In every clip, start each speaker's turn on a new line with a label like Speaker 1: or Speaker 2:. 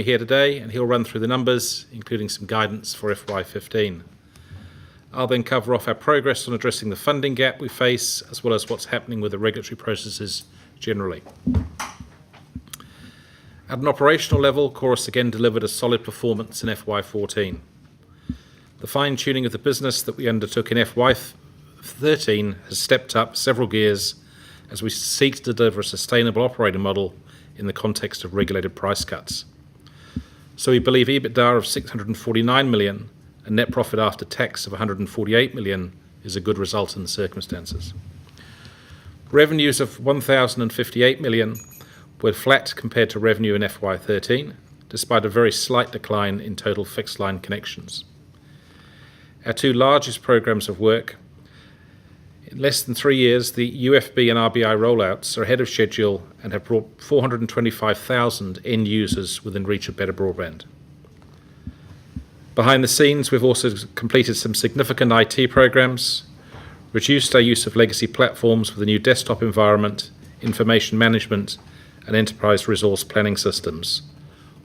Speaker 1: me here today, and he'll run through the numbers, including some guidance for FY-15. I'll then cover off our progress on addressing the funding gap we face, as well as what's happening with the regulatory processes generally. At an operational level, Chorus again delivered a solid performance in FY-14. The fine-tuning of the business that we undertook in FY-13 has stepped up several gears as we seek to deliver a sustainable operating model in the context of regulated price cuts. So we believe EBITDA of $649 million and net profit after tax of $148 million is a good result in the circumstances. Revenues of $1,058 million were flat compared to revenue in FY13, despite a very slight decline in total fixed line connections. Our two largest programs of work, in less than 3 years, the UFB and RBI rollouts are ahead of schedule and have brought 425,000 end users within reach of better broadband. Behind the scenes, we've also completed some significant IT programs, reduced our use of legacy platforms with a new desktop environment, information management, and enterprise resource planning systems.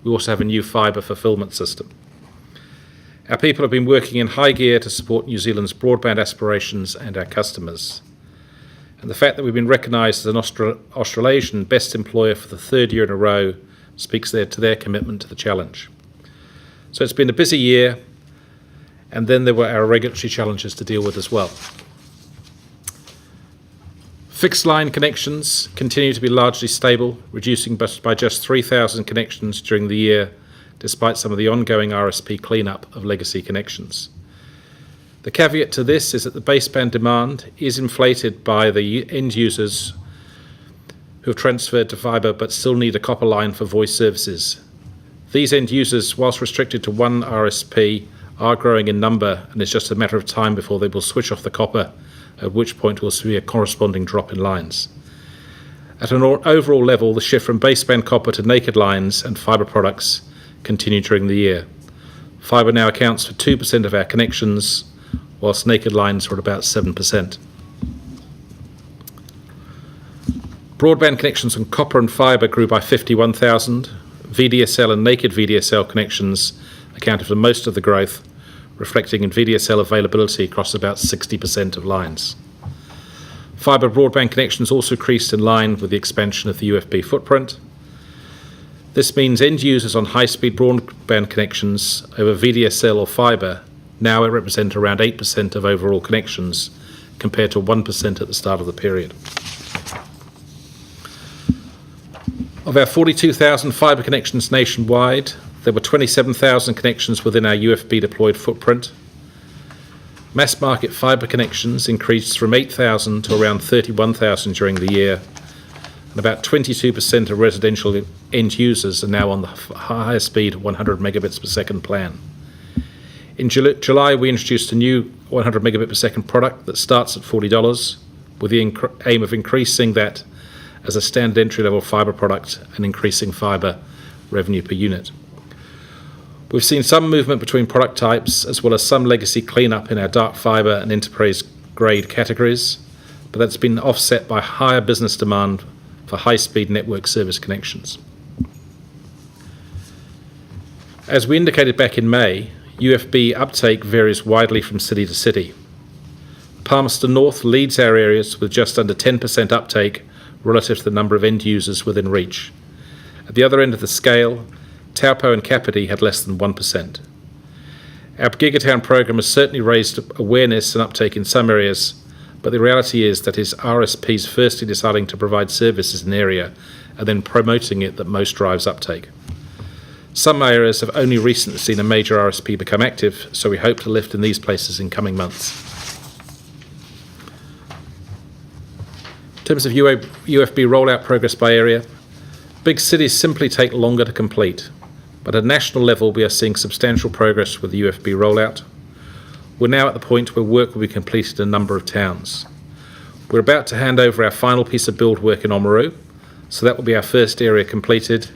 Speaker 1: We also have a new fibre fulfilment system. Our people have been working in high gear to support New Zealand's broadband aspirations and our customers. And the fact that we've been recognised as an Australasian Best Employer for the third year in a row speaks to their commitment to the challenge. So it's been a busy year, and then there were our regulatory challenges to deal with as well. Fixed line connections continue to be largely stable, reducing by just 3,000 connections during the year, despite some of the ongoing RSP cleanup of legacy connections. The caveat to this is that the baseband demand is inflated by the end users who have transferred to fibre but still need a copper line for voice services. These end users, whilst restricted to one RSP, are growing in number, and it's just a matter of time before they will switch off the copper, at which point we'll see a corresponding drop in lines. At an overall level, the shift from baseband copper to naked lines and fibre products continued during the year. Fibre now accounts for 2% of our connections, whilst naked lines are at about 7%. Broadband connections on copper and fibre grew by 51,000. VDSL and naked VDSL connections accounted for most of the growth, reflecting in VDSL availability across about 60% of lines. Fibre broadband connections also increased in line with the expansion of the UFB footprint. This means end users on high-speed broadband connections over VDSL or fibre now represent around 8% of overall connections, compared to 1% at the start of the period. Of our 42,000 fibre connections nationwide, there were 27,000 connections within our UFB deployed footprint. Mass market fibre connections increased from 8,000 to around 31,000 during the year, and about 22% of residential end users are now on the higher speed 100 megabits per second plan. In July, we introduced a new 100 megabit per second product that starts at $40, with the aim of increasing that as a standard entry-level fibre product and increasing fibre revenue per unit. We've seen some movement between product types, as well as some legacy cleanup in our dark fibre and enterprise-grade categories, but that's been offset by higher business demand for high-speed network service connections. As we indicated back in May, UFB uptake varies widely from city to city. Palmerston North leads our areas with just under 10% uptake relative to the number of end users within reach. At the other end of the scale, Taupo and Kapiti had less than 1%. Our Gigatown program has certainly raised awareness and uptake in some areas, but the reality is that it's RSPs firstly deciding to provide services in an area and then promoting it that most drives uptake. Some areas have only recently seen a major RSP become active, so we hope to lift in these places in coming months. In terms of UFB rollout progress by area, big cities simply take longer to complete, but at a national level we are seeing substantial progress with the UFB rollout. We're now at the point where work will be completed in a number of towns. We're about to hand over our final piece of build work in Oamaru, so that will be our first area completed.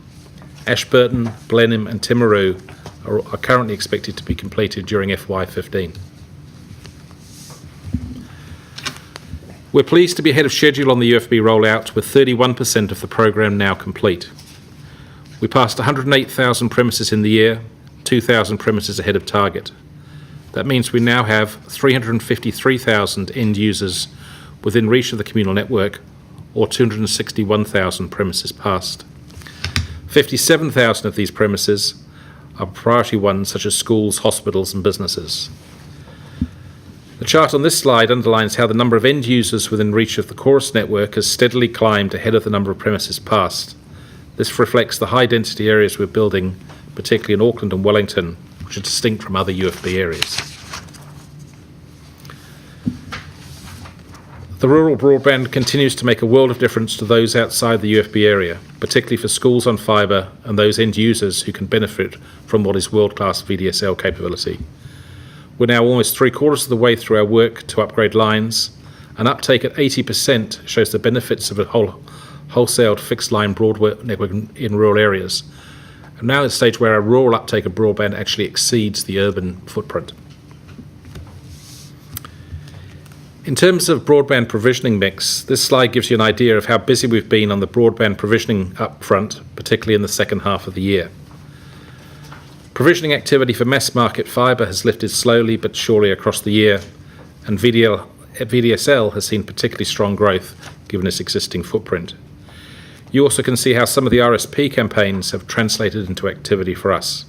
Speaker 1: Ashburton, Blenheim and Timaru are currently expected to be completed during FY-15. We're pleased to be ahead of schedule on the UFB rollout, with 31% of the program now complete. We passed 108,000 premises in the year, 2,000 premises ahead of target. That means we now have 353,000 end users within reach of the communal network, or 261,000 premises passed. 57,000 of these premises are priority ones such as schools, hospitals and businesses. The chart on this slide underlines how the number of end users within reach of the Chorus network has steadily climbed ahead of the number of premises passed. This reflects the high density areas we're building, particularly in Auckland and Wellington, which are distinct from other UFB areas. The rural broadband continues to make a world of difference to those outside the UFB area, particularly for schools on fibre and those end users who can benefit from what is world-class VDSL capability. We're now almost 3/4 of the way through our work to upgrade lines, and uptake at 80% shows the benefits of a wholesale fixed line broadband network in rural areas. And now at the stage where our rural uptake of broadband actually exceeds the urban footprint. In terms of broadband provisioning mix, this slide gives you an idea of how busy we've been on the broadband provisioning up front, particularly in the second half of the year. Provisioning activity for mass market fibre has lifted slowly but surely across the year, and VDSL has seen particularly strong growth given its existing footprint. You also can see how some of the RSP campaigns have translated into activity for us.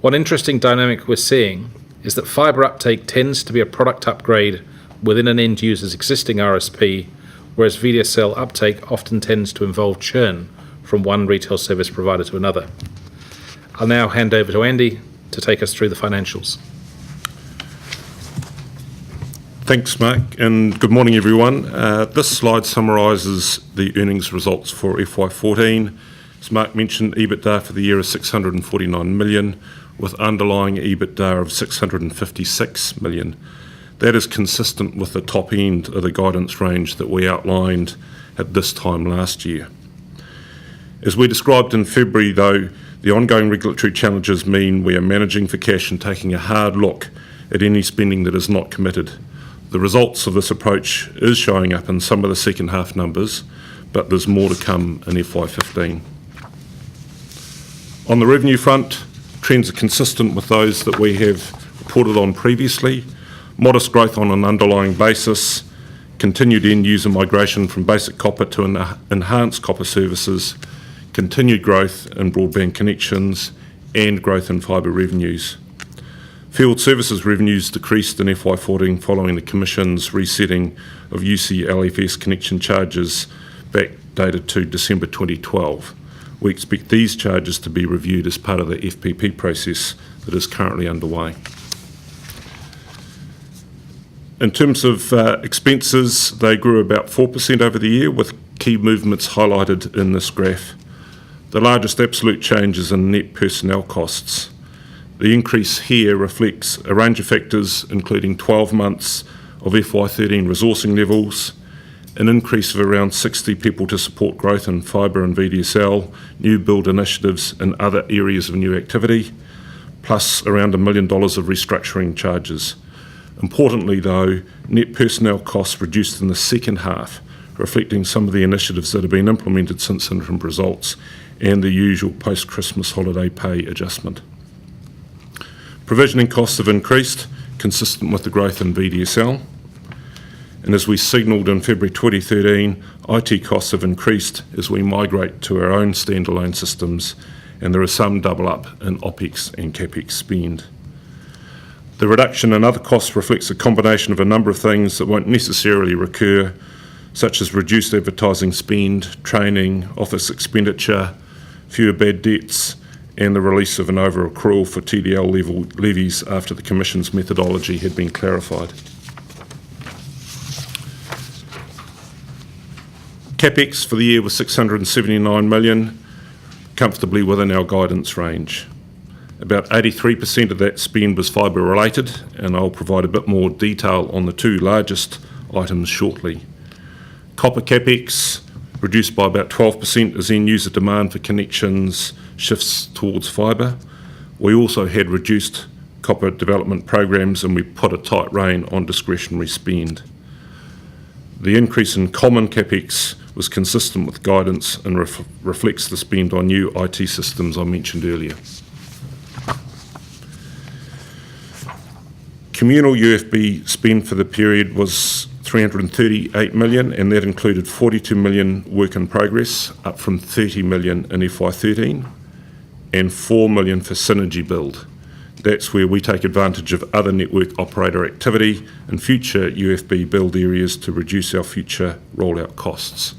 Speaker 1: One interesting dynamic we're seeing is that fibre uptake tends to be a product upgrade within an end user's existing RSP, whereas VDSL uptake often tends to involve churn from one retail service provider to another. I'll now hand over to Andy to take us through the financials.
Speaker 2: Thanks, Mark, and good morning, everyone. This slide summarises the earnings results for FY14. As Mark mentioned, EBITDA for the year is 649 million, with underlying EBITDA of 656 million. That is consistent with the top end of the guidance range that we outlined at this time last year. As we described in February, though, the ongoing regulatory challenges mean we are managing for cash and taking a hard look at any spending that is not committed. The results of this approach is showing up in some of the second half numbers, but there's more to come in FY15. On the revenue front, trends are consistent with those that we have reported on previously. Modest growth on an underlying basis, continued end user migration from basic copper to enhanced copper services, continued growth in broadband connections, and growth in fibre revenues. Field services revenues decreased in FY14 following the Commission's resetting of UC-LFS connection charges backdated to December 2012. We expect these charges to be reviewed as part of the FPP process that is currently underway. In terms of expenses, they grew about 4% over the year, with key movements highlighted in this graph. The largest absolute change is in net personnel costs. The increase here reflects a range of factors, including 12 months of FY13 resourcing levels, an increase of around 60 people to support growth in fibre and VDSL, new build initiatives and other areas of new activity, plus around $1 million of restructuring charges. Importantly, though, net personnel costs reduced in the second half, reflecting some of the initiatives that have been implemented since interim results and the usual post-Christmas holiday pay adjustment. Provisioning costs have increased, consistent with the growth in VDSL. And as we signalled in February 2013, IT costs have increased as we migrate to our own standalone systems, and there is some double up in OPEX and CAPEX spend. The reduction in other costs reflects a combination of a number of things that won't necessarily recur, such as reduced advertising spend, training, office expenditure, fewer bad debts, and the release of an over-accrual for TDL levies after the Commission's methodology had been clarified. CAPEX for the year was 679 million, comfortably within our guidance range. About 83% of that spend was fibre related, and I'll provide a bit more detail on the two largest items shortly. Copper CAPEX reduced by about 12% as end user demand for connections shifts towards fibre. We also had reduced copper development programs, and we put a tight rein on discretionary spend. The increase in common CAPEX was consistent with guidance and reflects the spend on new IT systems I mentioned earlier. Communal UFB spend for the period was $338 million, and that included $42 million work in progress, up from $30 million in FY-13, and $4 million for synergy build. That's where we take advantage of other network operator activity and future UFB build areas to reduce our future rollout costs.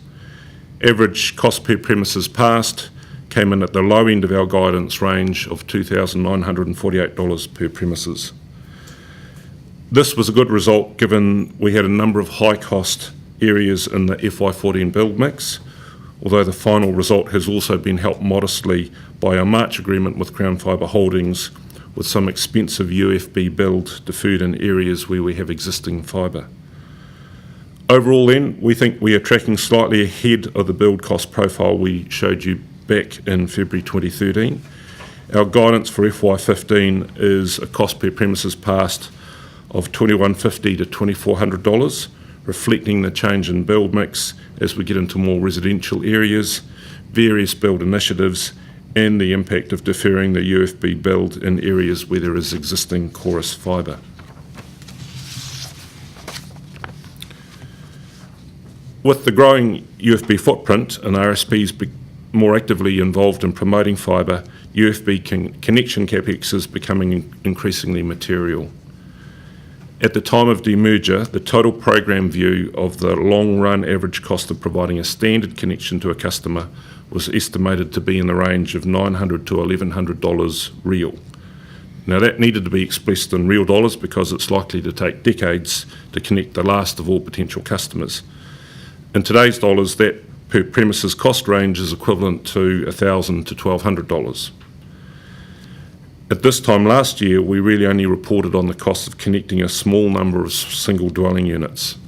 Speaker 2: Average cost per premises passed came in at the low end of our guidance range of $2,948 per premises. This was a good result given we had a number of high cost areas in the FY-14 build mix, although the final result has also been helped modestly by our March agreement with Crown Fibre Holdings, with some expensive UFB build deferred in areas where we have existing fibre. Overall then, we think we are tracking slightly ahead of the build cost profile we showed you back in February 2013. Our guidance for FY-15 is a cost per premises passed of $2,150 to $2,400, reflecting the change in build mix as we get into more residential areas, various build initiatives, and the impact of deferring the UFB build in areas where there is existing chorus fibre. With the growing UFB footprint and RSPs more actively involved in promoting fibre, UFB connection capex is becoming increasingly material. At the time of demerger, the total program view of the long-run average cost of providing a standard connection to a customer was estimated to be in the range of $900 to $1,100 real. Now that needed to be expressed in real dollars because it's likely to take decades to connect the last of all potential customers. In today's dollars, that per premises cost range is equivalent to $1,000 to $1,200. At this time last year, we really only reported on the cost of connecting a small number of single dwelling units.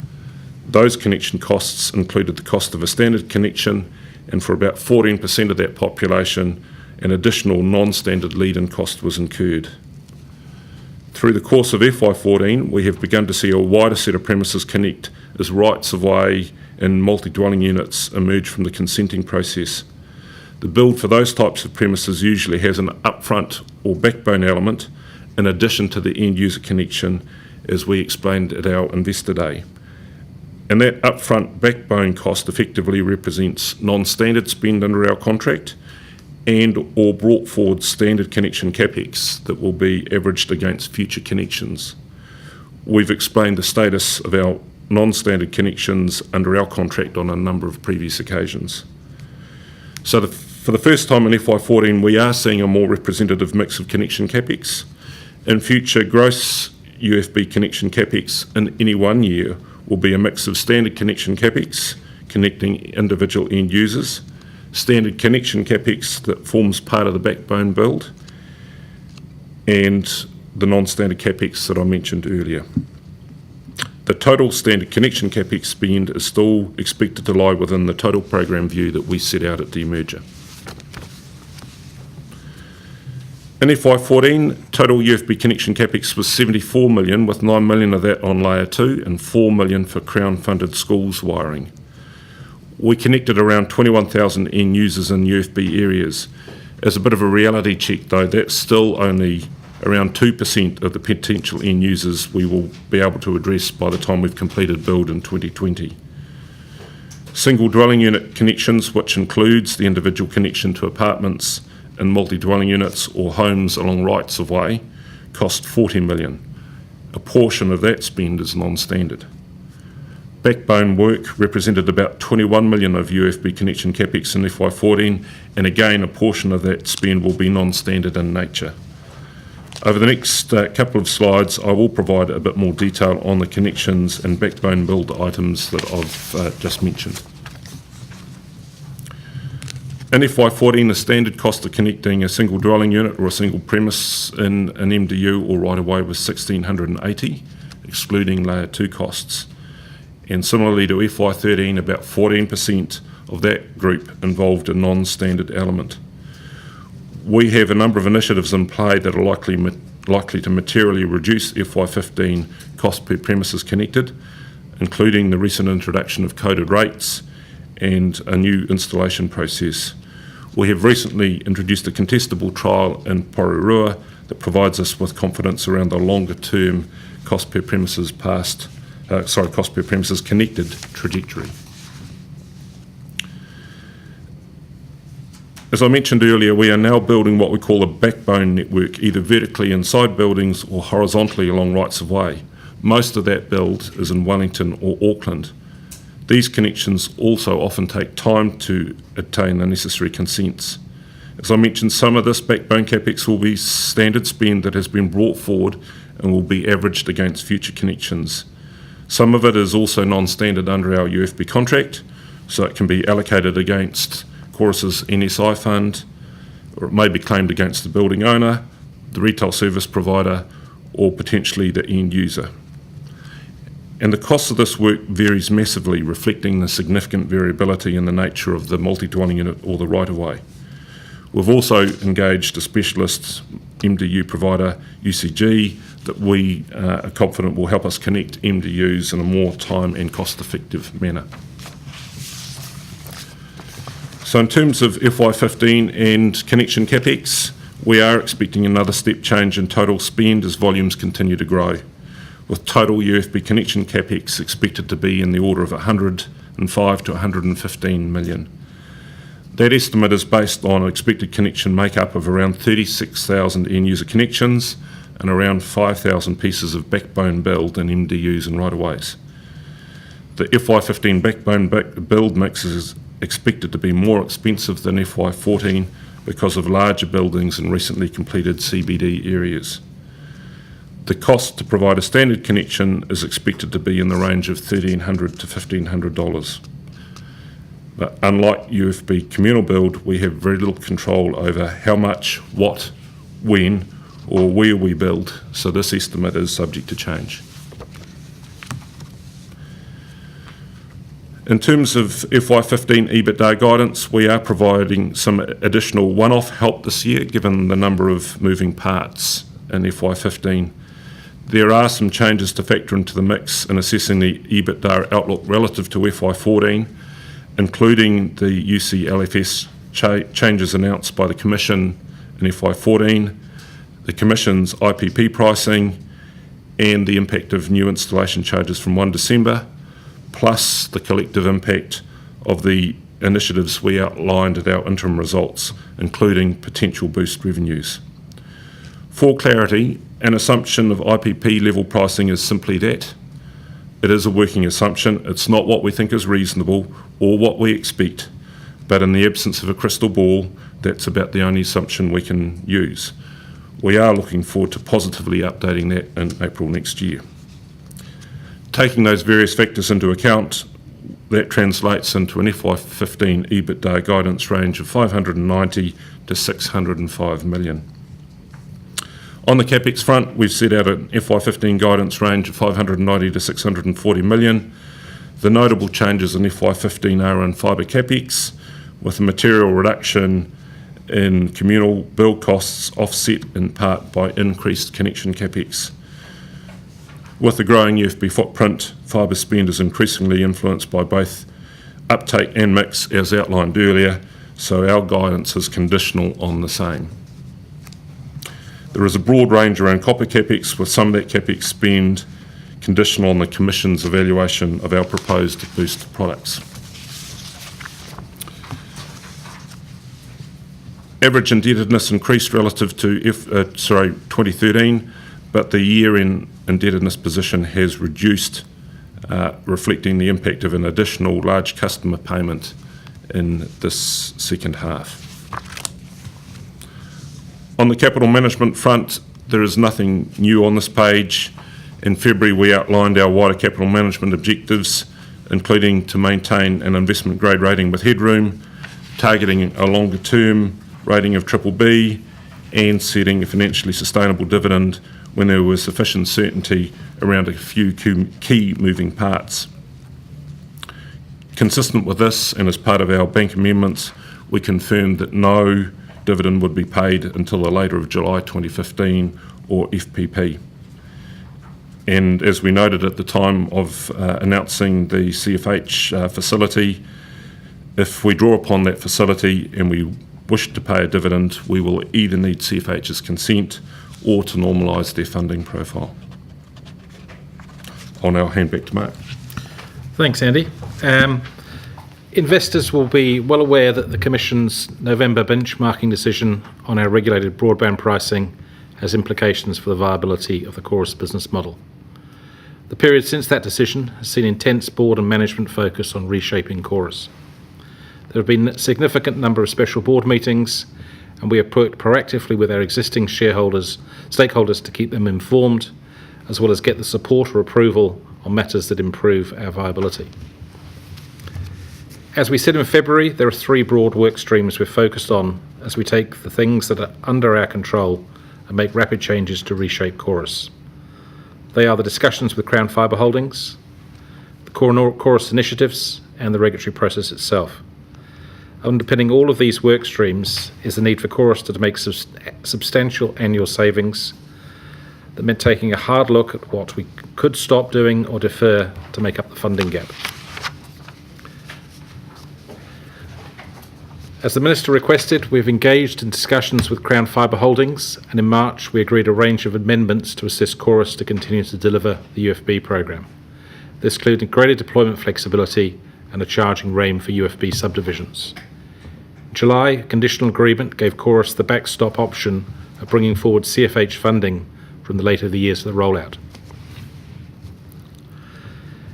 Speaker 2: Those connection costs included the cost of a standard connection, and for about 14% of that population, an additional non-standard lead-in cost was incurred. Through the course of FY-14, we have begun to see a wider set of premises connect as rights of way and multi-dwelling units emerge from the consenting process. The build for those types of premises usually has an upfront or backbone element in addition to the end-user connection, as we explained at our Investor Day. And that upfront backbone cost effectively represents non-standard spend under our contract and or brought forward standard connection capex that will be averaged against future connections. We've explained the status of our non-standard connections under our contract on a number of previous occasions. So for the first time in FY-14, we are seeing a more representative mix of connection capex. In future, gross UFB connection capex in any 1 year will be a mix of standard connection capex, connecting individual end users, standard connection capex that forms part of the backbone build, and the non-standard capex that I mentioned earlier. The total standard connection capex spend is still expected to lie within the total program view that we set out at demerger. In FY-14, total UFB connection capex was $74 million, with $9 million of that on Layer 2 and $4 million for Crown-funded schools wiring. We connected around 21,000 end users in UFB areas. As a bit of a reality check though, that's still only around 2% of the potential end users we will be able to address by the time we've completed build in 2020. Single dwelling unit connections, which includes the individual connection to apartments and multi-dwelling units or homes along rights of way, cost $40 million. A portion of that spend is non-standard. Backbone work represented about $21 million of UFB connection capex in FY-14, and again a portion of that spend will be non-standard in nature. Over the next couple of slides, I will provide a bit more detail on the connections and backbone build items that I've just mentioned. In FY-14, the standard cost of connecting a single dwelling unit or a single premise in an MDU or right-of-way was $1,680, excluding Layer 2 costs. And similarly to FY-13, about 14% of that group involved a non-standard element. We have a number of initiatives in play that are likely to materially reduce FY-15 cost per premises connected, including the recent introduction of coded rates and a new installation process. We have recently introduced a contestable trial in Porirua that provides us with confidence around the longer-term cost per premises connected trajectory. As I mentioned earlier, we are now building what we call a backbone network, either vertically inside buildings or horizontally along rights of way. Most of that build is in Wellington or Auckland. These connections also often take time to obtain the necessary consents. As I mentioned, some of this backbone CapEx will be standard spend that has been brought forward and will be averaged against future connections. Some of it is also non-standard under our UFB contract, so it can be allocated against Chorus's NSI fund, or it may be claimed against the building owner, the retail service provider, or potentially the end user. And the cost of this work varies massively, reflecting the significant variability in the nature of the multi-dwelling unit or the right-of-way. We've also engaged a specialist MDU provider, UCG, that we are confident will help us connect MDUs in a more time and cost-effective manner. So in terms of FY-15 and connection CapEx, we are expecting another step change in total spend as volumes continue to grow, with total UFB connection CapEx expected to be in the order of 105 to 115 million. That estimate is based on an expected connection makeup of around 36,000 end-user connections and around 5,000 pieces of backbone build in MDUs and right-of-ways. The FY-15 backbone build mix is expected to be more expensive than FY-14 because of larger buildings in recently completed CBD areas. The cost to provide a standard connection is expected to be in the range of $1,300 to $1,500. But unlike UFB communal build, we have very little control over how much, what, when, or where we build, so this estimate is subject to change. In terms of FY-15 EBITDA guidance, we are providing some additional one-off help this year, given the number of moving parts in FY-15. There are some changes to factor into the mix in assessing the EBITDA outlook relative to FY-14, including the UC-LFS changes announced by the Commission in FY-14, the Commission's IPP pricing, and the impact of new installation charges from 1 December, plus the collective impact of the initiatives we outlined at our interim results, including potential boost revenues. For clarity, an assumption of IPP level pricing is simply that. It is a working assumption. It's not what we think is reasonable or what we expect, but in the absence of a crystal ball, that's about the only assumption we can use. We are looking forward to positively updating that in April next year. Taking those various factors into account, that translates into an FY-15 EBITDA guidance range of 590 to 605 million. On the CapEx front, we've set out an FY-15 guidance range of 590 to 640 million. The notable changes in FY-15 are in fibre CapEx, with a material reduction in communal build costs offset in part by increased connection CapEx. With the growing UFB footprint, fibre spend is increasingly influenced by both uptake and mix, as outlined earlier, so our guidance is conditional on the same. There is a broad range around copper CapEx, with some of that CapEx spend conditional on the Commission's evaluation of our proposed boost products. Average indebtedness increased relative to 2013, but the year-end indebtedness position has reduced, reflecting the impact of an additional large customer payment in this second half. On the capital management front, there is nothing new on this page. In February, we outlined our wider capital management objectives, including to maintain an investment grade rating with headroom, targeting a longer term rating of BBB, and setting a financially sustainable dividend when there was sufficient certainty around a few key moving parts. Consistent with this, and as part of our bank amendments, we confirmed that no dividend would be paid until the later of July 2015 or FPP. And as we noted at the time of announcing the CFH facility, If we draw upon that facility and we wish to pay a dividend, we will either need CFH's consent or to normalise their funding profile. I'll now hand back to Mark.
Speaker 1: Thanks, Andy. Investors will be well aware that the Commission's November benchmarking decision on our regulated broadband pricing has implications for the viability of the Chorus business model. The period since that decision has seen intense board and management focus on reshaping Chorus. There have been a significant number of special board meetings, and we have worked proactively with our existing stakeholders to keep them informed, as well as get the support or approval on matters that improve our viability. As we said in February, there are three broad work streams we're focused on as we take the things that are under our control and make rapid changes to reshape Chorus. They are the discussions with Crown Fibre Holdings, the Chorus initiatives, and the regulatory process itself. Underpinning all of these work streams is the need for Chorus to make substantial annual savings. That meant taking a hard look at what we could stop doing or defer to make up the funding gap. As the Minister requested, we've engaged in discussions with Crown Fibre Holdings, and in March we agreed a range of amendments to assist Chorus to continue to deliver the UFB programme. This included greater deployment flexibility and a charging regime for UFB subdivisions. In July, a conditional agreement gave Chorus the backstop option of bringing forward CFH funding from the later of the years of the rollout.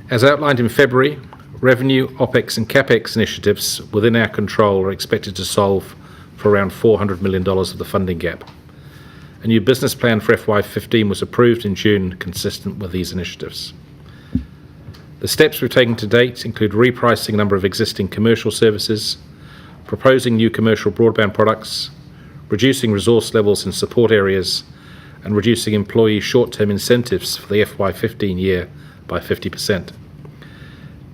Speaker 1: As outlined in February, revenue, OPEX and CAPEX initiatives within our control are expected to solve for around $400 million of the funding gap. A new business plan for FY-15 was approved in June, consistent with these initiatives. The steps we've taken to date include repricing a number of existing commercial services, proposing new commercial broadband products, reducing resource levels in support areas, and reducing employee short-term incentives for the FY-15 year by 50%.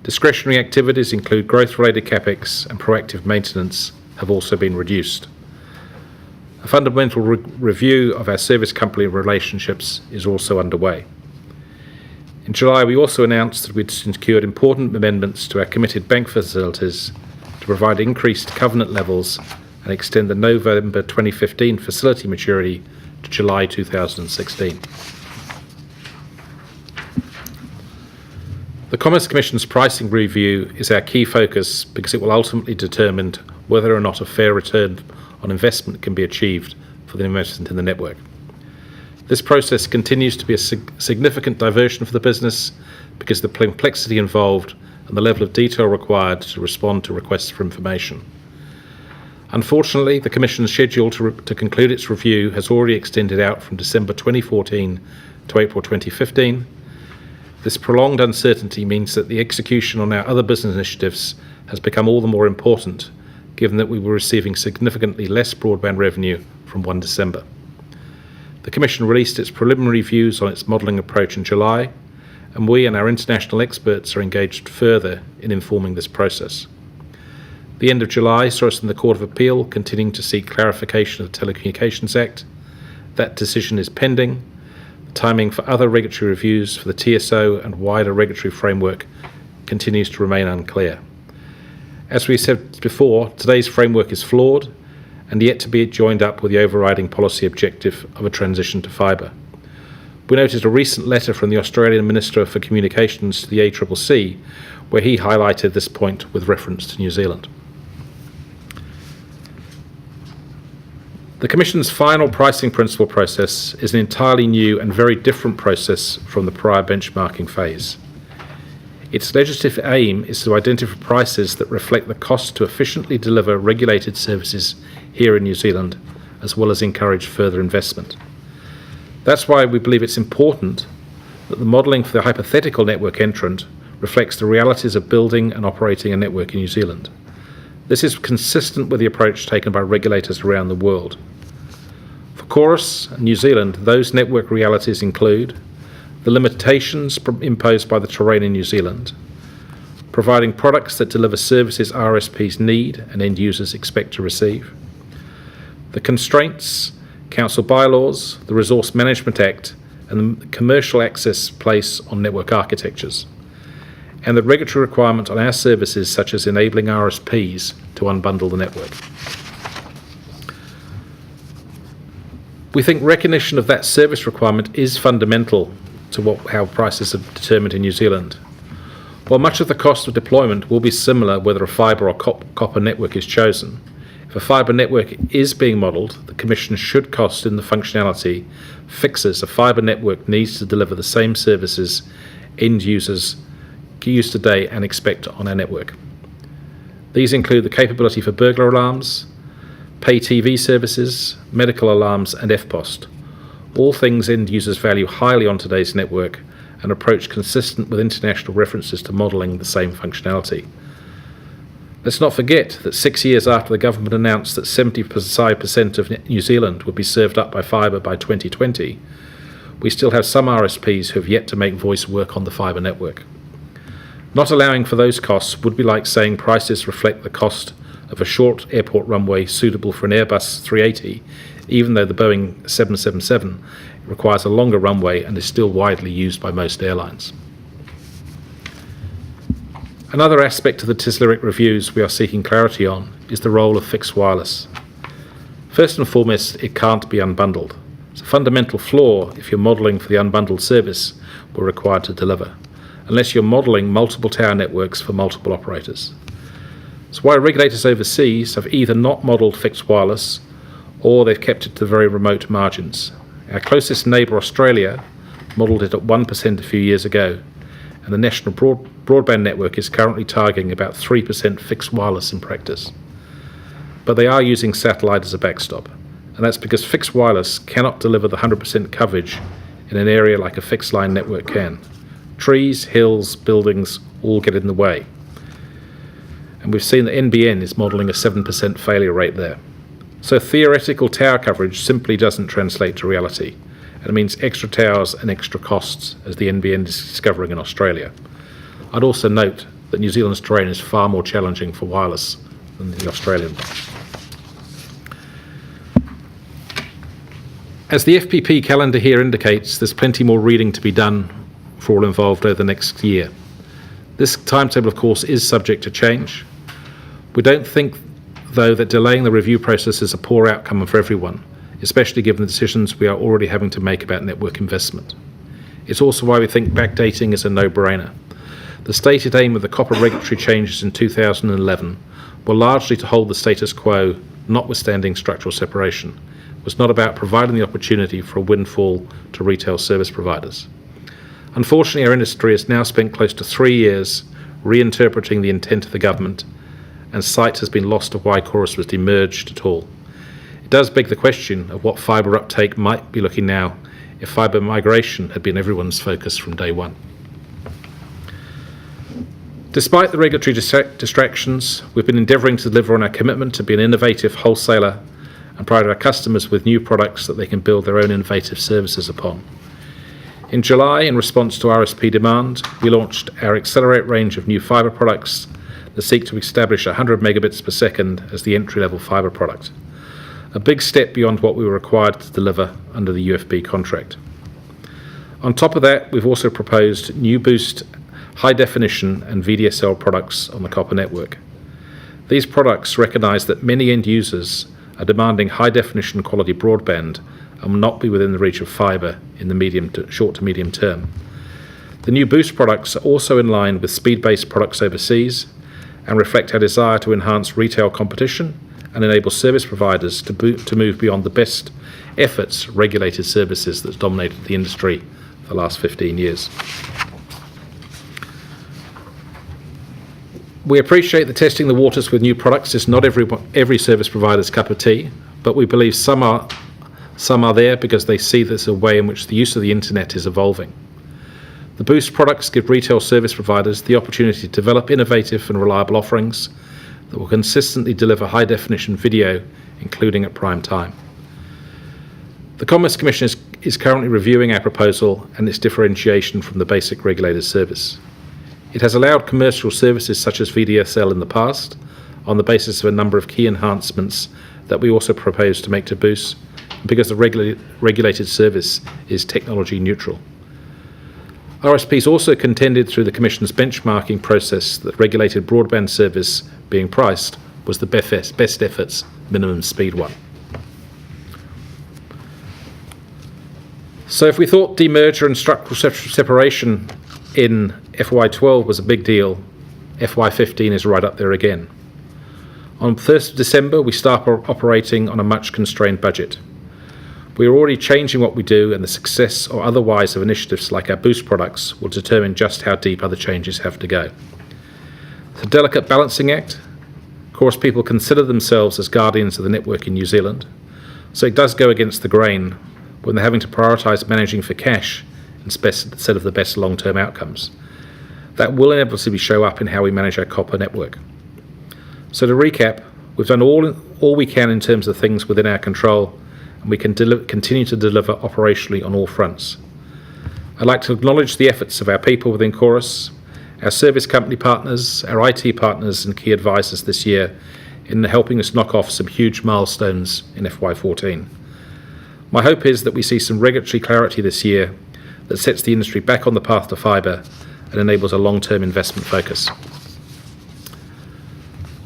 Speaker 1: Discretionary activities include growth-related CAPEX and proactive maintenance have also been reduced. A fundamental review of our service company relationships is also underway. In July, we also announced that we'd secured important amendments to our committed bank facilities to provide increased covenant levels and extend the November 2015 facility maturity to July 2016. The Commerce Commission's pricing review is our key focus because it will ultimately determine whether or not a fair return on investment can be achieved for the investment in the network. This process continues to be a significant diversion for the business because of the complexity involved and the level of detail required to respond to requests for information. Unfortunately, the Commission's schedule to conclude its review has already extended out from December 2014 to April 2015. This prolonged uncertainty means that the execution on our other business initiatives has become all the more important, given that we were receiving significantly less broadband revenue from 1 December. The Commission released its preliminary views on its modelling approach in July, and we and our international experts are engaged further in informing this process. The end of July saw us in the Court of Appeal continuing to seek clarification of the Telecommunications Act. That decision is pending. The timing for other regulatory reviews for the TSO and wider regulatory framework continues to remain unclear. As we said before, today's framework is flawed and yet to be joined up with the overriding policy objective of a transition to fibre. We noted a recent letter from the Australian Minister for Communications to the ACCC, where he highlighted this point with reference to New Zealand. The Commission's final pricing principle process is an entirely new and very different process from the prior benchmarking phase. Its legislative aim is to identify prices that reflect the cost to efficiently deliver regulated services here in New Zealand, as well as encourage further investment. That's why we believe it's important that the modelling for the hypothetical network entrant reflects the realities of building and operating a network in New Zealand. This is consistent with the approach taken by regulators around the world. For Chorus and New Zealand, those network realities include the limitations imposed by the terrain in New Zealand, providing products that deliver services RSPs need and end users expect to receive, the constraints, council bylaws, the Resource Management Act, and the commercial access place on network architectures, and the regulatory requirement on our services such as enabling RSPs to unbundle the network. We think recognition of that service requirement is fundamental to how prices are determined in New Zealand. While much of the cost of deployment will be similar whether a fibre or copper network is chosen, if a fibre network is being modelled, the Commission should cost in the functionality fixes a fibre network needs to deliver the same services end users use today and expect on our network. These include the capability for burglar alarms, pay TV services, medical alarms and FPOST, all things end users value highly on today's network, an approach consistent with international references to modelling the same functionality. Let's not forget that 6 years after the government announced that 75% of New Zealand would be served up by fibre by 2020, we still have some RSPs who have yet to make voice work on the fibre network. Not allowing for those costs would be like saying prices reflect the cost of a short airport runway suitable for an Airbus 380, even though the Boeing 777 requires a longer runway and is still widely used by most airlines. Another aspect of the TSLRIC reviews we are seeking clarity on is the role of fixed wireless. First and foremost, it can't be unbundled. It's a fundamental flaw if you're modelling for the unbundled service we're required to deliver, unless you're modelling multiple tower networks for multiple operators. It's why regulators overseas have either not modelled fixed wireless or they've kept it to very remote margins. Our closest neighbour, Australia, modelled it at 1% a few years ago, and the national broadband network is currently targeting about 3% fixed wireless in practice. But they are using satellite as a backstop, and that's because fixed wireless cannot deliver the 100% coverage in an area like a fixed line network can. Trees, hills, buildings all get in the way. And we've seen that NBN is modelling a 7% failure rate there. So theoretical tower coverage simply doesn't translate to reality, and it means extra towers and extra costs, as the NBN is discovering in Australia. I'd also note that New Zealand's terrain is far more challenging for wireless than the Australian. As the FPP calendar here indicates, there's plenty more reading to be done for all involved over the next year. This timetable, of course, is subject to change. We don't think, though, that delaying the review process is a poor outcome for everyone, especially given the decisions we are already having to make about network investment. It's also why we think backdating is a no-brainer. The stated aim of the copper regulatory changes in 2011 were largely to hold the status quo, notwithstanding structural separation. It was not about providing the opportunity for a windfall to retail service providers. Unfortunately, our industry has now spent close to 3 years reinterpreting the intent of the government, and sight has been lost of why Chorus was demerged at all. It does beg the question of what fibre uptake might be looking now if fibre migration had been everyone's focus from day one. Despite the regulatory distractions, we've been endeavouring to deliver on our commitment to be an innovative wholesaler and provide our customers with new products that they can build their own innovative services upon. In July, in response to RSP demand, we launched our Accelerate range of new fibre products that seek to establish 100 megabits per second as the entry-level fibre product, a big step beyond what we were required to deliver under the UFB contract. On top of that, we've also proposed new Boost high-definition and VDSL products on the copper network. These products recognise that many end users are demanding high-definition quality broadband and will not be within the reach of fibre in the short to medium term. The new Boost products are also in line with speed-based products overseas and reflect our desire to enhance retail competition and enable service providers to move beyond the best efforts regulated services that's dominated the industry for the last 15 years. We appreciate that testing the waters with new products is not every service provider's cup of tea, but we believe some are there because they see this as a way in which the use of the internet is evolving. The Boost products give retail service providers the opportunity to develop innovative and reliable offerings that will consistently deliver high-definition video, including at prime time. The Commerce Commission is currently reviewing our proposal and its differentiation from the basic regulated service. It has allowed commercial services such as VDSL in the past on the basis of a number of key enhancements that we also propose to make to Boost, because the regulated service is technology neutral. RSPs also contended through the Commission's benchmarking process that regulated broadband service being priced was the best efforts minimum speed one. So if we thought demerger and structural separation in FY12 was a big deal, FY15 is right up there again. On 1st of December, we start operating on a much constrained budget. We are already changing what we do, and the success or otherwise of initiatives like our Boost products will determine just how deep other changes have to go. It's a delicate balancing act. Of course, people consider themselves as guardians of the network in New Zealand, so it does go against the grain when they're having to prioritise managing for cash instead of the best long-term outcomes. That will inevitably show up in how we manage our copper network. So to recap, we've done all we can in terms of things within our control, and we can continue to deliver operationally on all fronts. I'd like to acknowledge the efforts of our people within Chorus, our service company partners, our IT partners and key advisors this year in helping us knock off some huge milestones in FY14. My hope is that we see some regulatory clarity this year that sets the industry back on the path to fibre and enables a long-term investment focus.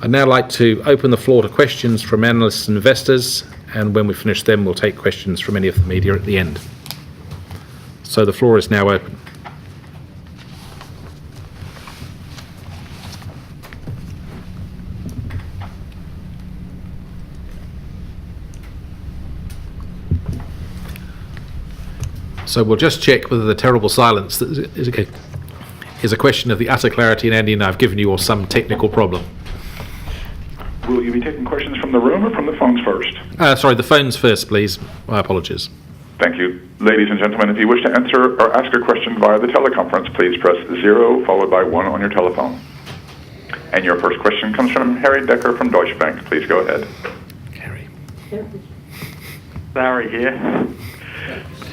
Speaker 1: I'd now like to open the floor to questions from analysts and investors, and when we finish them, we'll take questions from any of the media at the end. So the floor is now open. So we'll just check whether the terrible silence is a question of the utter clarity, and Andy and I have given you all some technical problem.
Speaker 3: Will you be taking questions from the room or from the phones first?
Speaker 1: Sorry, the phones first, please. My apologies.
Speaker 3: Thank you. Ladies and gentlemen, if you wish to answer or ask a question via the teleconference, please press 0 followed by 1 on your telephone. And your first question comes from Harry Decker from Deutsche Bank. Please go ahead.
Speaker 1: Harry.
Speaker 4: Larry here.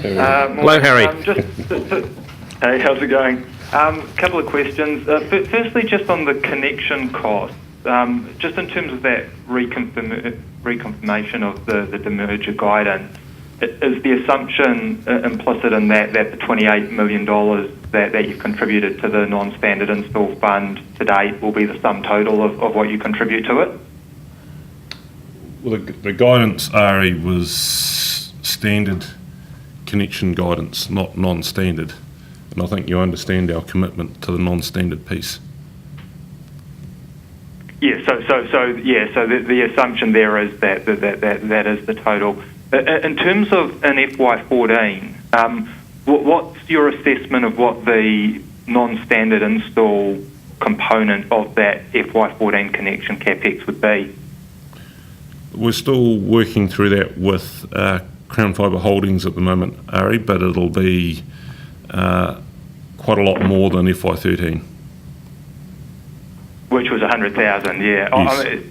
Speaker 1: Hello, Harry.
Speaker 4: Hey, how's it going? Couple of questions. Firstly, just on the connection cost, just in terms of that reconfirmation of the demerger guidance, is the assumption implicit in that the $28 million that you've contributed to the non-standard install fund to date will be the sum total of what you contribute to it?
Speaker 2: Well, the guidance, Ari, was standard connection guidance, not non-standard. And I think you understand our commitment to the non-standard piece.
Speaker 4: Yeah, so the assumption there is that is the total. In terms of an FY14, what's your assessment of what the non-standard install component of that FY14 connection capex would be?
Speaker 2: We're still working through that with Crown Fibre Holdings at the moment, Ari, but it'll be quite a lot more than FY13.
Speaker 4: Which was 100,000, yeah.
Speaker 2: Yes.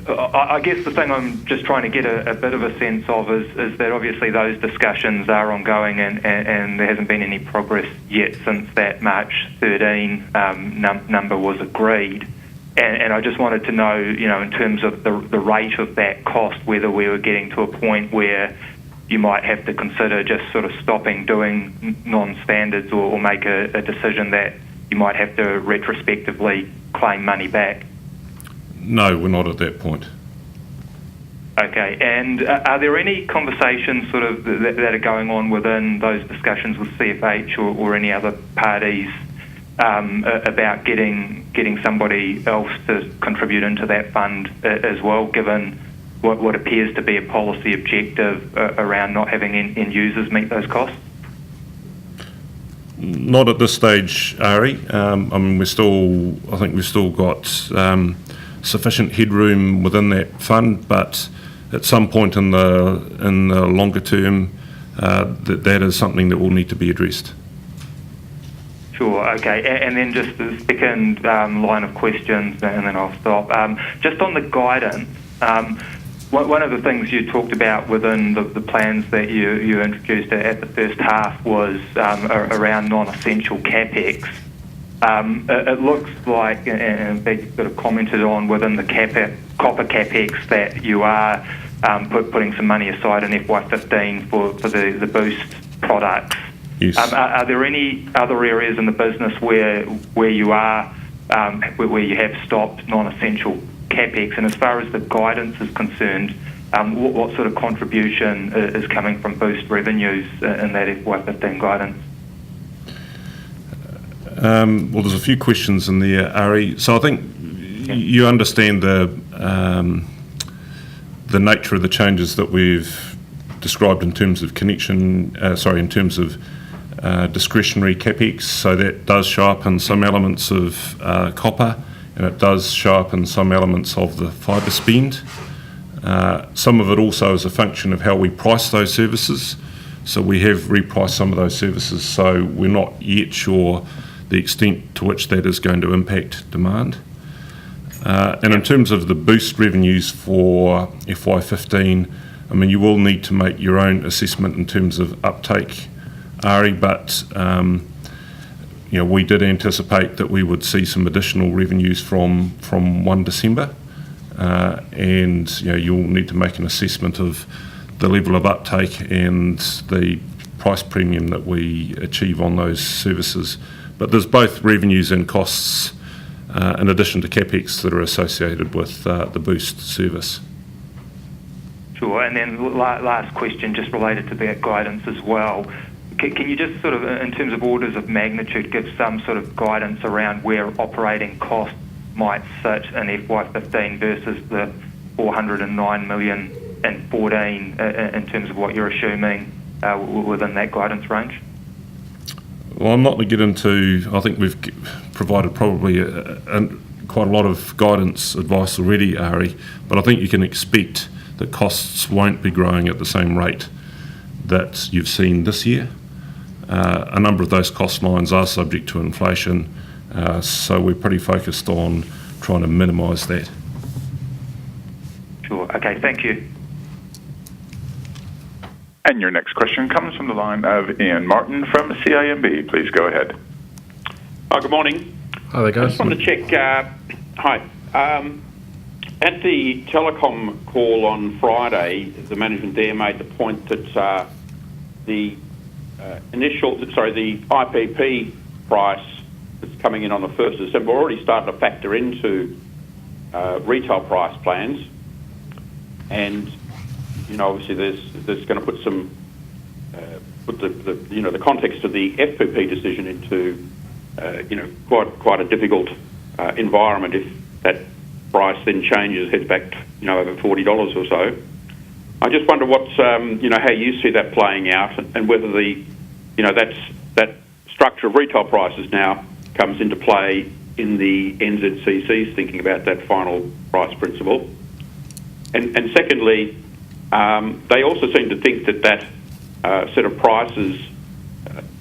Speaker 4: I guess the thing I'm just trying to get a bit of a sense of is that obviously those discussions are ongoing and there hasn't been any progress yet since that March 13 number was agreed. And I just wanted to know, in terms of the rate of that cost, whether we were getting to a point where you might have to consider just sort of stopping doing non-standards or make a decision that you might have to retrospectively claim money back.
Speaker 2: No, we're not at that point.
Speaker 4: Okay, and are there any conversations sort of that are going on within those discussions with CFH or any other parties about getting somebody else to contribute into that fund as well, given what appears to be a policy objective around not having end users meet those costs?
Speaker 2: Not at this stage, Ari. I mean, I think we've still got sufficient headroom within that fund, but at some point in the longer term, that is something that will need to be addressed.
Speaker 4: Sure, okay. And then just the second line of questions, and then I'll stop. Just on the guidance, one of the things you talked about within the plans that you introduced at the first half was around non-essential capex. It looks like, and they sort of commented on within the copper capex, that you are putting some money aside in FY15 for the Boost products.
Speaker 2: Yes.
Speaker 4: Are there any other areas in the business where you are where you have stopped non-essential capex? And as far as the guidance is concerned, what sort of contribution is coming from boost revenues in that FY-15 guidance?
Speaker 2: Well, there's a few questions in there, Ari. So I think you understand the nature of the changes that we've described in terms of in terms of discretionary capex. So that does show up in some elements of copper, and it does show up in some elements of the fibre spend. Some of it also is a function of how we price those services. So we have repriced some of those services, so we're not yet sure the extent to which that is going to impact demand. And in terms of the boost revenues for FY15, I mean, you will need to make your own assessment in terms of uptake, Ari, but we did anticipate that we would see some additional revenues from 1 December, and you'll need to make an assessment of the level of uptake and the price premium that we achieve on those services. But there's both revenues and costs in addition to capex that are associated with the boost service.
Speaker 4: Sure, and then last question, just related to that guidance as well. Can you just sort of, in terms of orders of magnitude, give some sort of guidance around where operating costs might sit in FY15 versus the 409 million in 14 in terms of what you're assuming within that guidance range?
Speaker 2: Well, I'm not going to get into, I think we've provided probably quite a lot of guidance advice already, Ari, but I think you can expect that costs won't be growing at the same rate that you've seen this year. A number of those cost lines are subject to inflation, so we're pretty focused on trying to minimise that.
Speaker 4: Sure, okay, thank you.
Speaker 3: And your next question comes from the line of Ian Martin from CIMB. Please go ahead.
Speaker 5: Good morning.
Speaker 1: Hi there, guys.
Speaker 5: I just wanted to check. Hi. At the telecom call on Friday, the management there made the point that the IPP price that's coming in on the 1st of December already started to factor into retail price plans, and obviously there's going to put some put the context of the FPP decision into quite a difficult environment if that price then changes, heads back over $40 or so. I just wonder what's how you see that playing out, and whether that structure of retail prices now comes into play in the NZCC's thinking about that final price principle. And secondly, they also seem to think that set of prices,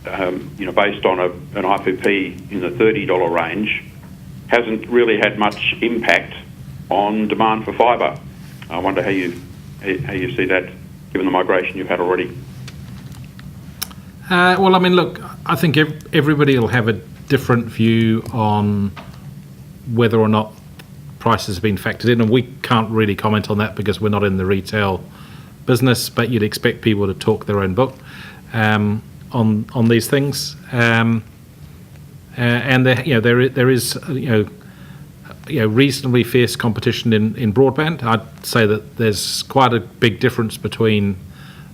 Speaker 5: based on an IPP in the $30 range, hasn't really had much impact on demand for fibre. I wonder how you see that, given the migration you've had already.
Speaker 1: Well, I mean, look, I think everybody will have a different view on whether or not prices have been factored in, and we can't really comment on that because we're not in the retail business, but you'd expect people to talk their own book on these things. And there is reasonably fierce competition in broadband. I'd say that there's quite a big difference between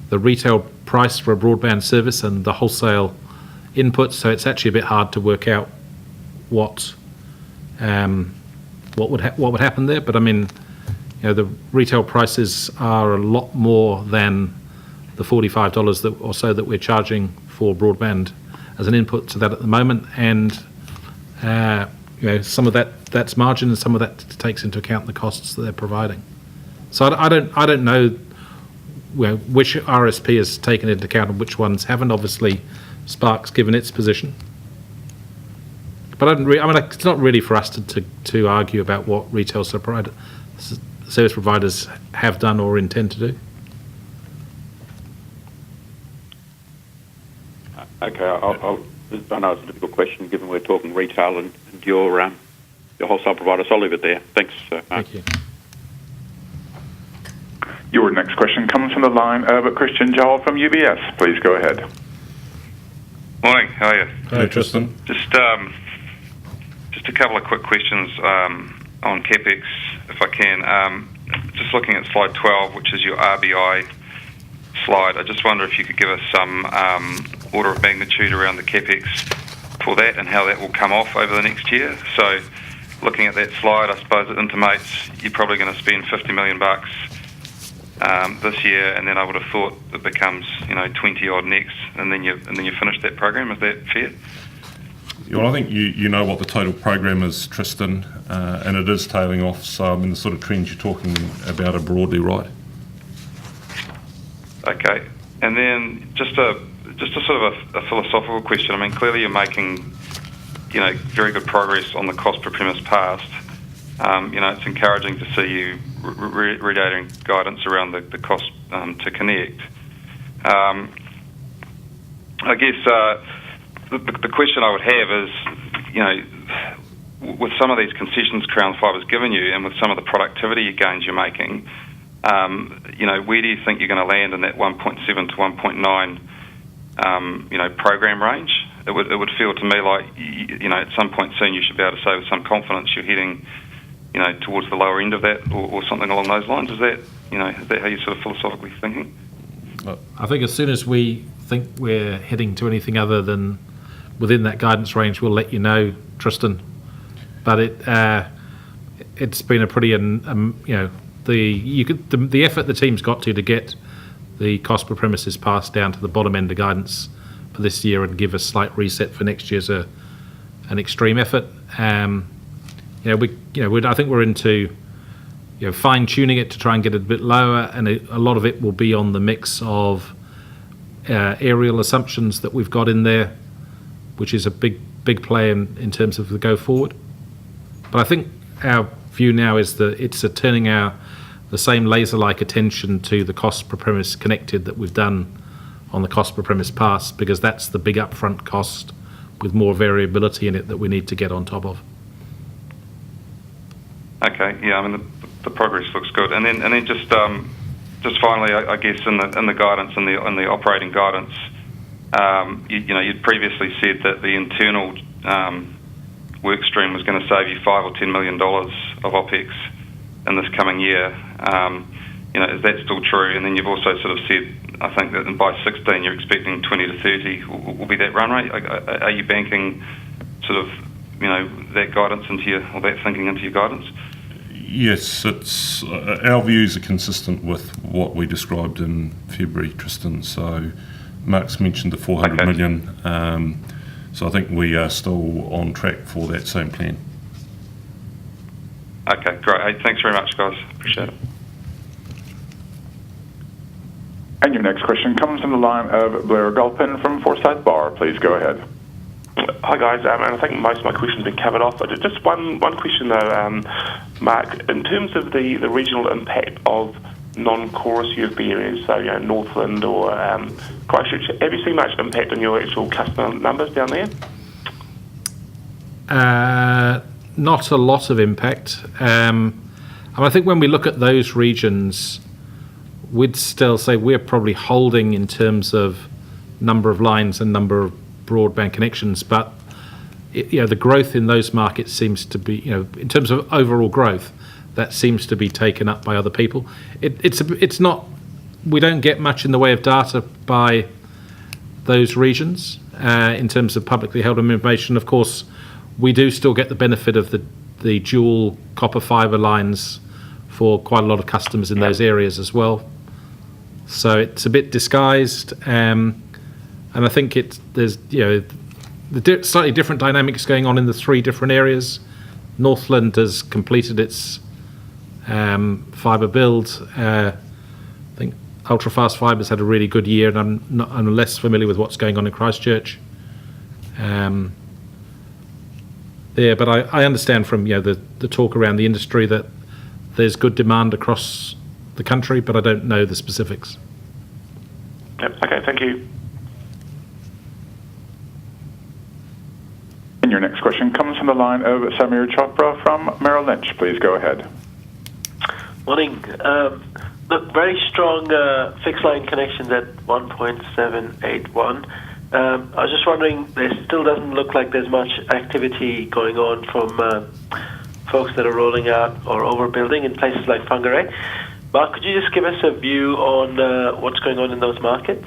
Speaker 1: the retail price for a broadband service and the wholesale input. So it's actually a bit hard to work out what would happen there. But I mean, the retail prices are a lot more than the $45 or so that we're charging for broadband as an input to that at the moment, and some of that's margin, and some of that takes into account the costs that they're providing. So I don't know which RSP has taken into account and which ones haven't. Obviously, Spark's given its position, but it's not really for us to argue about what retail service providers have done or intend to do.
Speaker 5: Okay, I know it's a difficult question given we're talking retail and your wholesale provider, so I'll leave it there. Thanks, Mark.
Speaker 1: Thank you.
Speaker 3: Your next question comes from the line of Christian Jowell from UBS. Please go ahead.
Speaker 6: Morning, how are you?
Speaker 2: Hey, Tristan.
Speaker 6: Just a couple of quick questions on CapEx, if I can. Just looking at slide 12, which is your RBI slide, I just wonder if you could give us some order of magnitude around the CapEx for that and how that will come off over the next year. So looking at that slide, I suppose it intimates you're probably going to spend $50 million this year, and then I would have thought it becomes 20 odd next, and then you finish that program. Is that fair?
Speaker 2: Yeah, well, I think you know what the total program is, Tristan, and it is tailing off. So I mean, the sort of trends you're talking about are broadly right.
Speaker 6: Okay, and then just a sort of a philosophical question. I mean, clearly you're making very good progress on the cost per premise passed. It's encouraging to see you reiterating guidance around the cost to connect. I guess the question I would have is, with some of these concessions Crown Fibre's given you, and with some of the productivity gains you're making, where do you think you're going to land in that 1.7 to 1.9, program range? It would feel to me like, at some point soon you should be able to say with some confidence you're heading, towards the lower end of that, or something along those lines. Is that how you're sort of philosophically thinking?
Speaker 1: I think as soon as we think we're heading to anything other than within that guidance range, we'll let you know, Tristan. But it's been a pretty, the effort the team's got to get the cost per premises passed down to the bottom end of guidance for this year and give a slight reset for next year's an extreme effort. I think we're into fine tuning it to try and get it a bit lower, and a lot of it will be on the mix of aerial assumptions that we've got in there, which is a big play in terms of the go forward. But I think our view now is that it's turning the same laser-like attention to the cost per premise connected that we've done on the cost per premise pass, because that's the big upfront cost with more variability in it that we need to get on top of.
Speaker 6: Okay, yeah, I mean the progress looks good, and then just finally, I guess in the guidance and the operating guidance, you'd previously said that the internal work stream was going to save you $5 or $10 million of OPEX in this coming year. Is that still true? And then you've also sort of said, I think that by 16 you're expecting 20 to 30 will be that run rate. Are you banking sort of that guidance that thinking into your guidance?
Speaker 2: Yes, it's our views are consistent with what we described in February, Tristan. So Mark's mentioned the 400 million. So I think we are still on track for that same plan.
Speaker 6: Okay, great. Hey, thanks very much, guys. Appreciate it.
Speaker 3: And your next question comes from the line of Blair Gulpin from Forsyth Bar. Please go ahead.
Speaker 7: Hi guys, and I think most of my questions have been covered off. Just one question though, Mark, in terms of the regional impact of non-chorus UFB areas, so Northland or Christchurch, have you seen much impact on your actual customer numbers down there?
Speaker 1: Not a lot of impact. I think when we look at those regions, we'd still say we're probably holding in terms of number of lines and number of broadband connections, but the growth in those markets seems to be, in terms of overall growth, that seems to be taken up by other people. It's not. We don't get much in the way of data by those regions in terms of publicly held information. Of course, we do still get the benefit of the dual copper fibre lines for quite a lot of customers in those areas as well. So it's a bit disguised, and I think there's slightly different dynamics going on in the three different areas. Northland has completed its fibre build. I think Ultrafast Fibre's had a really good year, and I'm less familiar with what's going on in Christchurch. But I understand from the talk around the industry that there's good demand across the country, but I don't know the specifics.
Speaker 7: Yep. Okay, thank you.
Speaker 3: And your next question comes from the line of Samir Chopra from Merrill Lynch. Please go ahead.
Speaker 8: Morning. Look, very strong fixed line connections at 1.781. I was just wondering, there still doesn't look like there's much activity going on from folks that are rolling out or overbuilding in places like Whangarei. Mark, could you just give us a view on what's going on in those markets?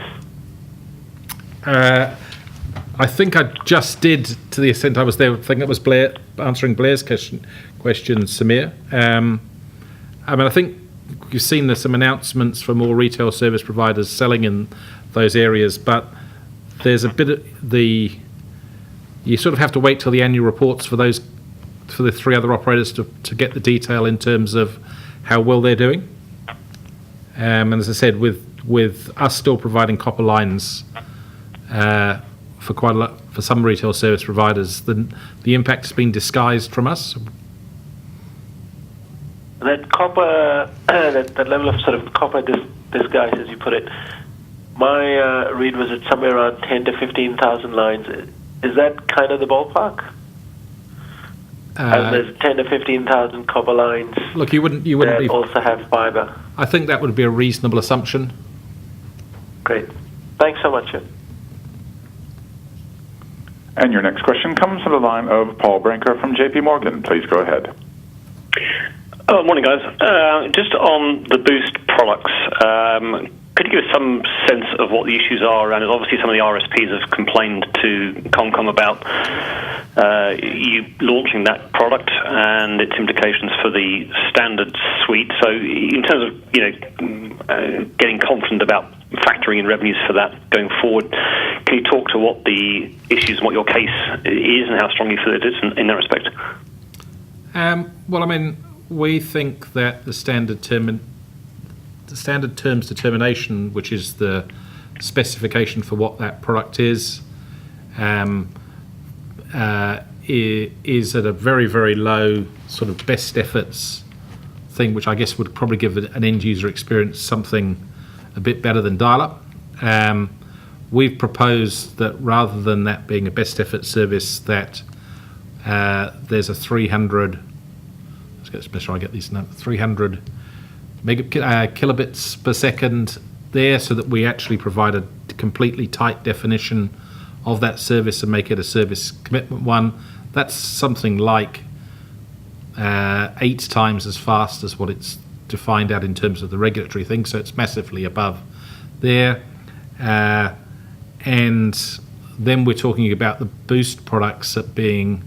Speaker 1: I think I just did, to the extent I was there. I think it was Blair answering Blair's question, Samir. I think you've seen there's some announcements for more retail service providers selling in those areas, but there's a bit of you sort of have to wait till the annual reports for the three other operators to get the detail in terms of how well they're doing. And as I said, with us still providing copper lines for quite a lot for some retail service providers, the impact has been disguised from us.
Speaker 8: That copper, that level of sort of copper disguise, as you put it, my read was at somewhere around 10 to 15,000 lines. Is that kind of the ballpark? And there's 10 to 15,000 copper lines.
Speaker 1: Look, you wouldn't
Speaker 8: that also have fibre.
Speaker 1: I think that would be a reasonable assumption.
Speaker 8: Great. Thanks so much.
Speaker 3: And your next question comes from the line of Paul Branker from JP Morgan. Please go ahead.
Speaker 9: Oh, morning, guys. Just on the Boost products, could you give us some sense of what the issues are around it? Obviously, some of the RSPs have complained to ComCom about you launching that product and its implications for the standard suite. So, in terms of getting confident about factoring in revenues for that going forward, can you talk to what the issues and what your case is and how strong you feel it is in that respect?
Speaker 1: We think that the standard terms determination, which is the specification for what that product is at a very, very low sort of best efforts thing, which I guess would probably give an end user experience something a bit better than dial-up. We've proposed that rather than that being a best effort service, that there's a 300. Let's make sure I get these numbers. 300 kilobits per second there, so that we actually provide a completely tight definition of that service and make it a service commitment one. That's something like 8 times as fast as what it's defined out in terms of the regulatory thing, so it's massively above there. And then we're talking about the Boost products at being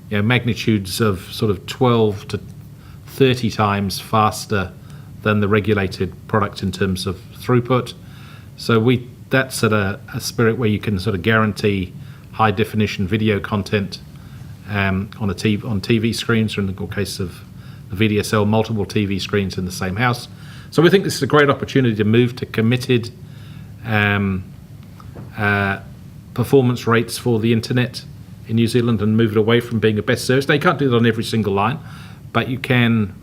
Speaker 1: magnitudes of sort of 12 to 30 times faster than the regulated product in terms of throughput. So that's at a spirit where you can sort of guarantee high definition video content on TV screens, or in the case of the VDSL, multiple TV screens in the same house. So we think this is a great opportunity to move to committed performance rates for the internet in New Zealand and move it away from being a best service. Now, you can't do that on every single line, but you can,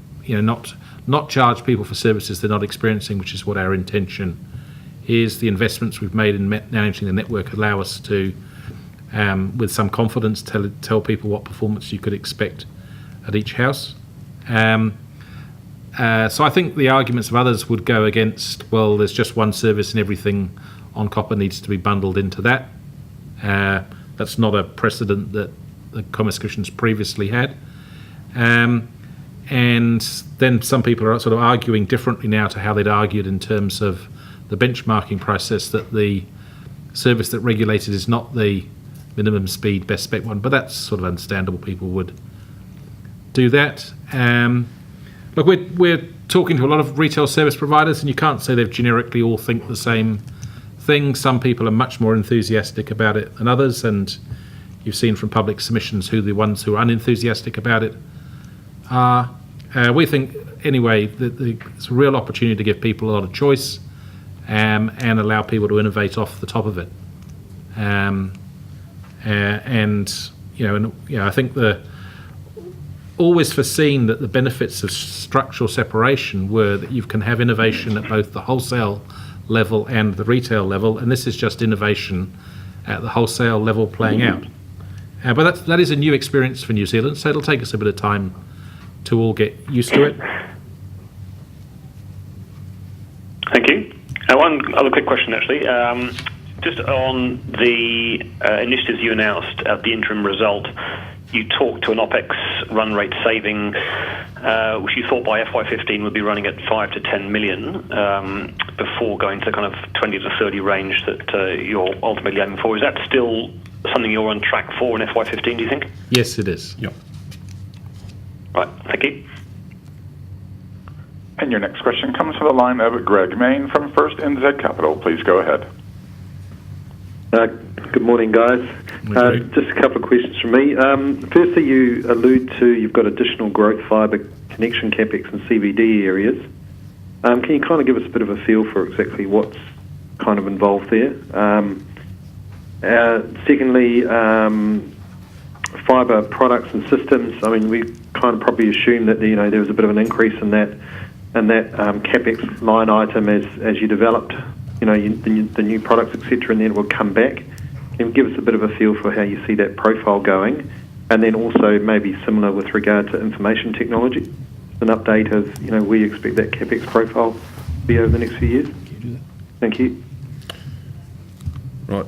Speaker 1: not charge people for services they're not experiencing, which is what our intention is. The investments we've made in managing the network allow us to, with some confidence, tell people what performance you could expect at each house. So I think the arguments of others would go against, well, there's just one service and everything on copper needs to be bundled into that. That's not a precedent that the Commerce Commission's previously had. And then some people are sort of arguing differently now to how they'd argued in terms of the benchmarking process, that the service that regulated is not the minimum speed best spec one, but that's sort of understandable. People would do that. Look, we're talking to a lot of retail service providers, and you can't say they've generically all think the same thing. Some people are much more enthusiastic about it than others, and you've seen from public submissions who the ones who are unenthusiastic about it are. We think, anyway, that it's a real opportunity to give people a lot of choice and allow people to innovate off the top of it. I think always foreseen that the benefits of structural separation were that you can have innovation at both the wholesale level and the retail level, and this is just innovation at the wholesale level playing out. But that is a new experience for New Zealand, so it'll take us a bit of time to all get used to it.
Speaker 9: Thank you. One other quick question, actually. Just on the initiatives you announced at the interim result, you talked to an OPEX run rate saving, which you thought by FY-15 would be running at 5 to 10 million before going to the kind of 20 to 30 range that you're ultimately aiming for. Is that still something you're on track for in FY-15, do you think?
Speaker 1: Yes, it is.
Speaker 2: Yep.
Speaker 9: Right, thank you.
Speaker 3: And your next question comes from the line of Greg Main from First NZ Capital. Please go ahead.
Speaker 10: Good morning, guys. Just a couple of questions from me. Firstly, you allude to you've got additional growth fibre connection capex in CBD areas. Can you kind of give us a bit of a feel for exactly what's kind of involved there? Secondly, fibre products and systems. I mean, we kind of probably assume that there was a bit of an increase in that capex line item as you developed the new products, etc., and then it will come back. Can you give us a bit of a feel for how you see that profile going? And then also maybe similar with regard to information technology, an update of where you expect that capex profile to be over the next few years?
Speaker 1: Can you do that?
Speaker 10: Thank you.
Speaker 2: Right.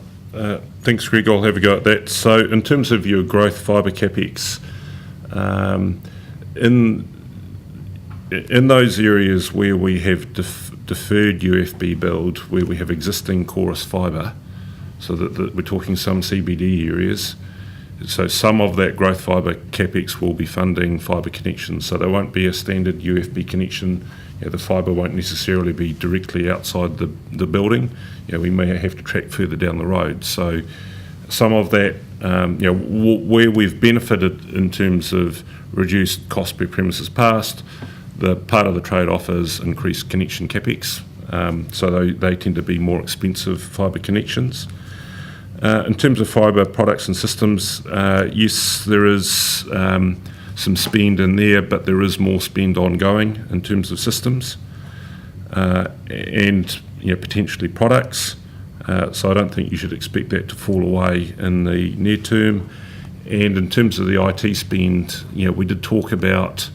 Speaker 2: Thanks, Greg. I'll have a go at that. So in terms of your growth fibre capex, in those areas where we have deferred UFB build, where we have existing chorus fibre, so that we're talking some CBD areas, so some of that growth fibre capex will be funding fibre connections, so there won't be a standard UFB connection. The fibre won't necessarily be directly outside the building. We may have to track further down the road. So some of that, where we've benefited in terms of reduced cost per premises passed, the part of the trade-off is increased connection capex, so they tend to be more expensive fibre connections. In terms of fibre products and systems, yes, there is some spend in there, but there is more spend ongoing in terms of systems and potentially products. So I don't think you should expect that to fall away in the near term. And in terms of the IT spend, we did talk about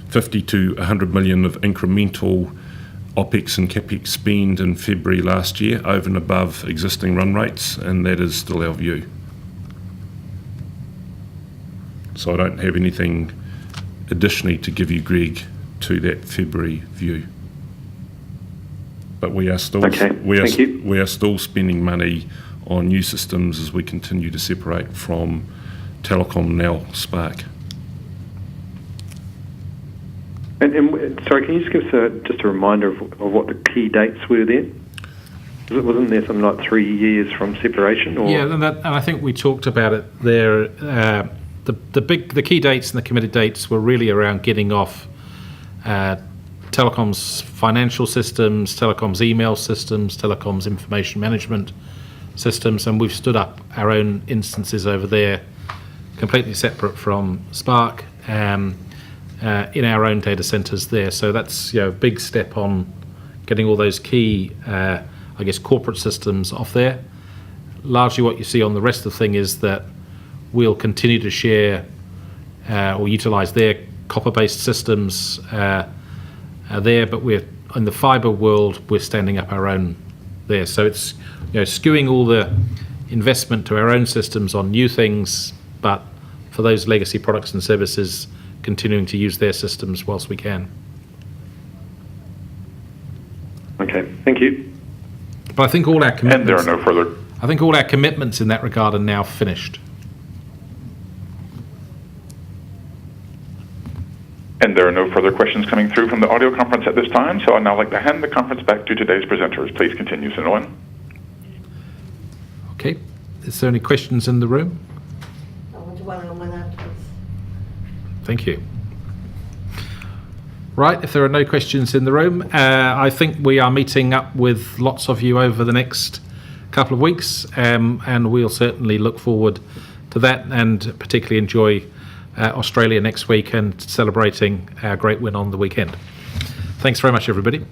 Speaker 2: 50 to 100 million of incremental OPEX and CAPEX spend in February last year over and above existing run rates, and that is still our view. So I don't have anything additionally to give you, Greg, to that February view. But we are still we are still spending money on new systems as we continue to separate from Telecom Now Spark.
Speaker 10: And sorry, can you just give us just a reminder of what the key dates were there? Wasn't there something like 3 years from separation? Or?
Speaker 1: Yeah, and I think we talked about it there. The key dates and the committed dates were really around getting off Telecom's financial systems, Telecom's email systems, Telecom's information management systems, and we've stood up our own instances over there, completely separate from Spark. In our own data centres there, so that's a big step on getting all those key, corporate systems off there. Largely, what you see on the rest of the thing is that we'll continue to share or utilise their copper-based systems there, but we're in the fibre world. We're standing up our own there, so it's skewing all the investment to our own systems on new things, but for those legacy products and services, continuing to use their systems whilst we can.
Speaker 10: Okay, thank you.
Speaker 1: But I think all our commitments.
Speaker 3: And there are no further.
Speaker 1: I think all our commitments in that regard are now finished.
Speaker 3: And there are no further questions coming through from the audio conference at this time, so I'd now like to hand the conference back to today's presenters. Please continue, Sinoan.
Speaker 1: Okay. Is there any questions in the room? Thank you. Right, if there are no questions in the room, I think we are meeting up with lots of you over the next couple of weeks, and we'll certainly look forward to that and particularly enjoy Australia next week and celebrating our great win on the weekend. Thanks very much, everybody.